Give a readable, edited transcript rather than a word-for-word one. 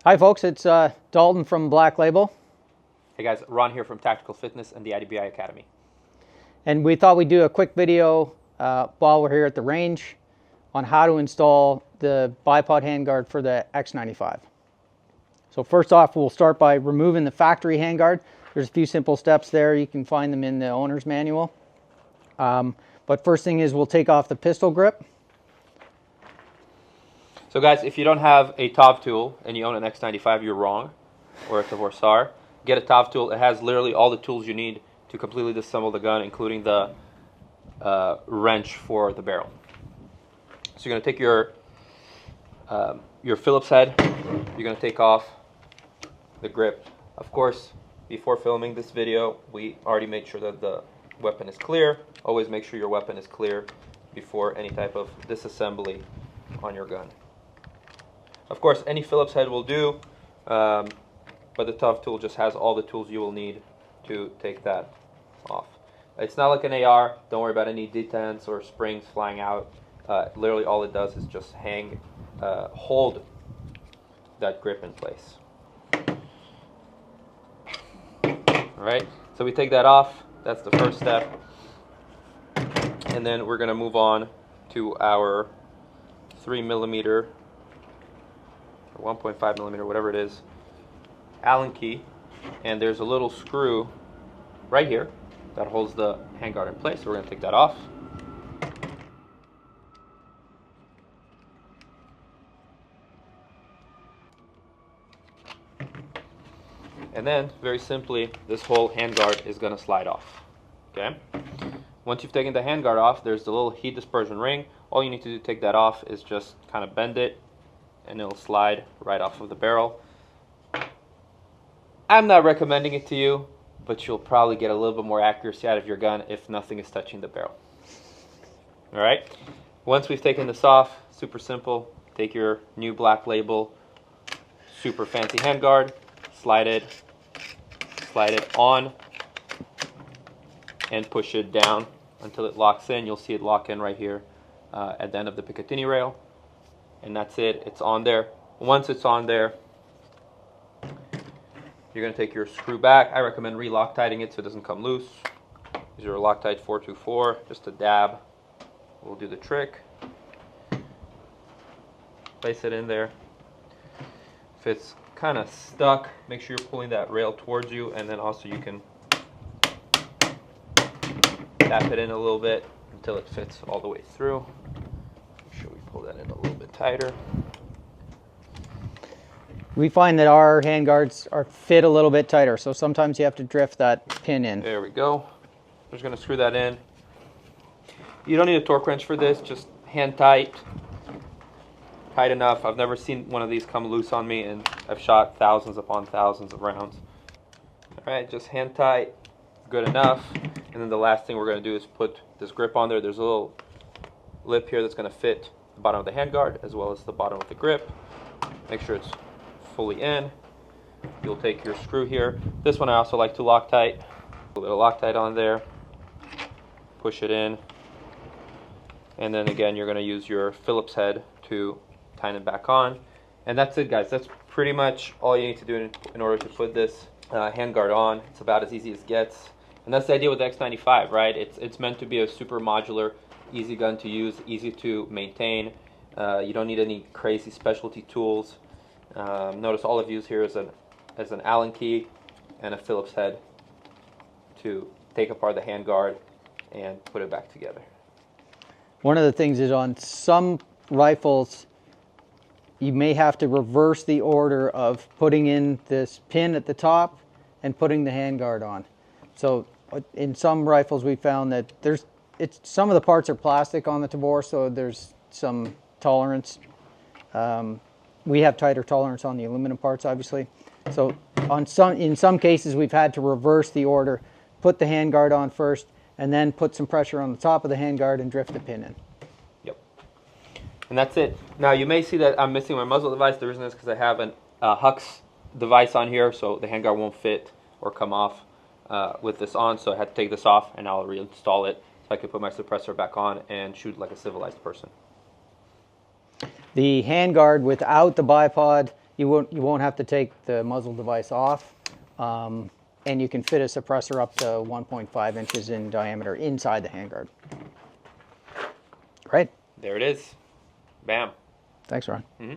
Hi folks, it's Dalton from Black Label. Hey guys, Ron here from Tactical Fitness and the IDBI Academy. And we thought we'd do a quick video while we're here at the range on how to install the bipod handguard for the X95. So first off, we'll start by removing the factory handguard. There's a few simple steps there. You can find them in the owner's manual. But first thing is we'll take off the pistol grip. So guys, if you don't have a TOV tool and you own an X95, you're wrong, or a Tavorsar. Get a TOV tool. It has literally all the tools you need to completely disassemble the gun, including the wrench for the barrel. So you're going to take your Phillips head. You're going to take off the grip. Of course, before filming this video, we already made sure that the weapon is clear. Always make sure your weapon is clear before any type of disassembly on your gun. Of course, any Phillips head will do, but the TOV tool just has all the tools you will need to take that off. It's not like an AR. Don't worry about any detents or springs flying out. Literally all it does is just hold that grip in place. Alright, so we take that off. That's the first step. And then we're going to move on to our 3mm or 1.5mm, whatever it is, Allen key. And there's a little screw right here that holds the handguard in place. So we're going to take that off. And then, very simply, this whole handguard is going to slide off. Okay? Once you've taken the handguard off, there's the little heat dispersion ring. All you need to do to take that off is just kind of bend it, and it'll slide right off of the barrel. I'm not recommending it to you, but you'll probably get a little bit more accuracy out of your gun if nothing is touching the barrel. Alright? Once we've taken this off, super simple. Take your new Black Label super fancy handguard, slide it on, and push it down until it locks in. You'll see it lock in right here at the end of the Picatinny rail. And that's it. It's on there. Once it's on there, you're going to take your screw back. I recommend re-Loctiting it so it doesn't come loose. Use your Loctite 424, just a dab will do the trick. Place it in there. If it's kind of stuck, make sure you're pulling that rail towards you, and then also you can tap it in a little bit until it fits all the way through. Make sure we pull that in a little bit tighter. We find that our handguards are fit a little bit tighter, so sometimes you have to drift that pin in. There we go. I'm just going to screw that in. You don't need a torque wrench for this, just hand tight enough. I've never seen one of these come loose on me, and I've shot thousands upon thousands of rounds. Alright, just hand tight, good enough. And then the last thing we're going to do is put this grip on there. There's a little lip here that's going to fit the bottom of the handguard as well as the bottom of the grip. Make sure it's fully in. You'll take your screw here. This one I also like to Loctite. A little Loctite on there. Push it in. And then again, you're going to use your Phillips head to tighten it back on. And that's it, guys. That's pretty much all you need to do in order to put this handguard on. It's about as easy as it gets. And that's the idea with the X95, right? It's meant to be a super modular, easy gun to use, easy to maintain. You don't need any crazy specialty tools. Notice all I've used here is an Allen key and a Phillips head to take apart the handguard and put it back together. One of the things is on some rifles, you may have to reverse the order of putting in this pin at the top and putting the handguard on. So in some rifles we found that some of the parts are plastic on the Tavor, so there's some tolerance. We have tighter tolerance on the aluminum parts, obviously. So in some cases we've had to reverse the order, put the handguard on first, and then put some pressure on the top of the handguard and drift the pin in. Yep. And that's it. Now you may see that I'm missing my muzzle device. The reason is because I have a Hux device on here, so the handguard won't fit or come off with this on. So I had to take this off, and I'll reinstall it so I can put my suppressor back on and shoot like a civilized person. The handguard without the bipod You won't have to take the muzzle device off, and you can fit a suppressor up to 1.5 inches in diameter inside the handguard. Great. There it is. Bam. Thanks, Ron. Mm-hmm.